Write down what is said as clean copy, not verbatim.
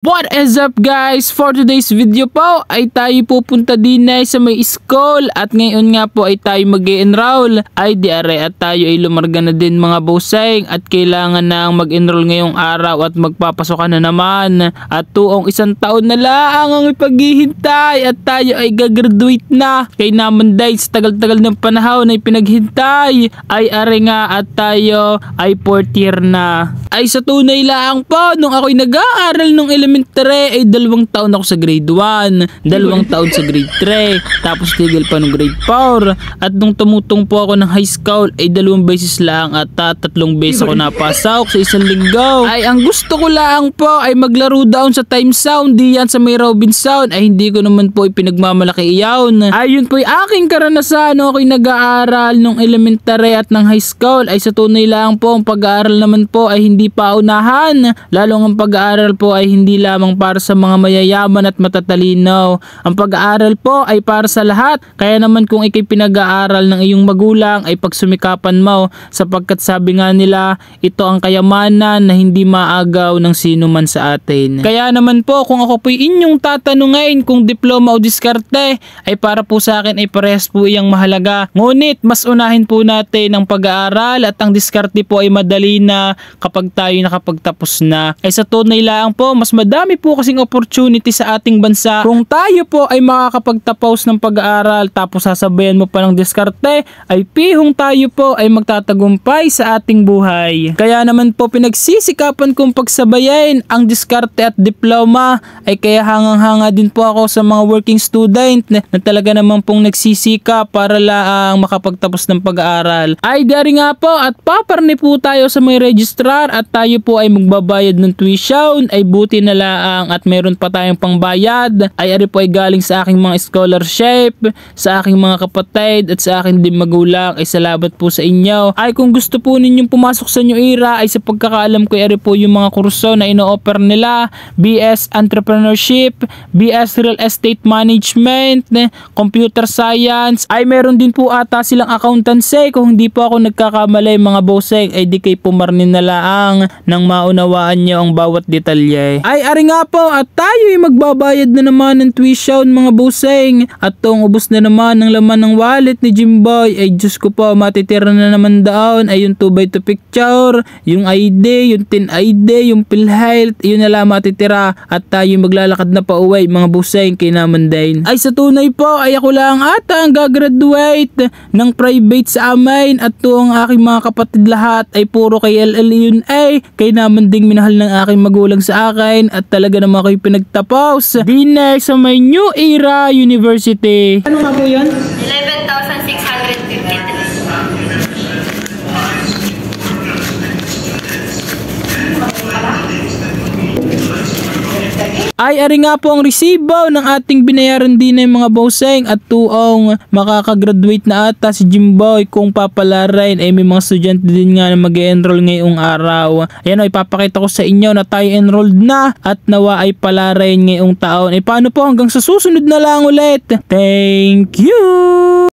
What is up guys? For today's video po ay tayo pupunta din sa may school at ngayon nga po ay tayo mag-e-enroll ay diare at tayo ay lumarga na din mga bossing at kailangan nang mag-enroll ngayong araw at magpapasokan na naman at tuong isang taon na lang ang ipaghihintay at tayo ay gagraduate na kay naman dahil sa tagal-tagal ng panahon ay pinaghintay ay are nga at tayo ay 4th year na. Ay sa tunay lang po nung ako'y nag-aaral nung elementary ay 2 taon ako sa grade 1, 2 taon sa grade 3, tapos tigil pa nung grade 4 at nung tumutong po ako ng high school ay 2 beses lang at 3 beses ako napasok sa isang linggo. Ay ang gusto ko lang po ay maglaro down sa time sound diyan sa may Robin Sound ay hindi ko naman po ipinagmamalaki iyon. Ayun po ay aking karanasan nung ako'y nag-aaral nung elementary at ng high school ay sa tunay lang po ang pag-aaral naman po ay hindi paunahan, lalong ang pag-aaral po ay hindi lamang para sa mga mayayaman at matatalino. Ang pag-aaral po ay para sa lahat, kaya naman kung ikay pinag-aaral ng iyong magulang ay pagsumikapan mo sapagkat sabi nga nila ito ang kayamanan na hindi maagaw ng sino man sa atin. Kaya naman po kung ako po'y inyong tatanungin kung diploma o diskarte ay para po sa akin ay parehas po iyang mahalaga, ngunit mas unahin po natin ang pag-aaral at ang diskarte po ay madali na kapag tayo nakapagtapos na. Ay sa tunay lang po mas madami po kasing opportunity sa ating bansa kung tayo po ay makakapagtapos ng pag-aaral tapos sasabayan mo pa ng diskarte ay pihong tayo po ay magtatagumpay sa ating buhay. Kaya naman po pinagsisikapan kong pagsabayin ang diskarte at diploma ay kaya hangang-hanga din po ako sa mga working student na talaga naman pong nagsisika para lang makapagtapos ng pag-aaral. Ay dari nga po at paparni po tayo sa may registrar at tayo po ay magbabayad ng tuition ay buti na lang at meron pa tayong pangbayad ay ari po ay galing sa aking mga scholarship, sa aking mga kapatid at sa aking din magulang ay salamat po sa inyo. Ay kung gusto po ninyong pumasok sa New Era ay sa pagkakaalam ko ari po yung mga kurso na ino-offer nila, BS Entrepreneurship, BS Real Estate Management, Computer Science, ay meron din po ata silang accountancy kung hindi po ako nagkakamali mga bossing ay di kay pumarnin na lang nang maunawaan nyo ang bawat detalye. Ay ari nga po at tayo ay magbabayad na naman ng tuition mga bossing at tong ubos na naman ng laman ng wallet ni Jimboy ay Diyos ko po matitira na naman doon ay yung 2x2 picture, yung ID, yung 10 ID, yung PhilHealth, yun na lang matitira at tayo maglalakad na pa uwi mga bossing kay naman din. Ay sa tunay po ay ako lang ata ang gagraduate ng private sa amin at to ang aking mga kapatid lahat ay puro kay LL yun ay kay naman ding minahal ng aking magulang sa akin at talaga naman ako'y pinagtapos din sa may New Era University. Ano nga po yun? 11,653. Ay ari nga po ang resibo ng ating binayaran din ng mga bossing at tuong makakagraduate na ata si Jimboy kung papalarin ay may mga estudyante din nga na mag-e-enroll ngayong araw. Ayan o ipapakita ko sa inyo na tayo enrolled na at nawa ay palarin ngayong taon. Ay paano po hanggang sa susunod na lang ulit. Thank you!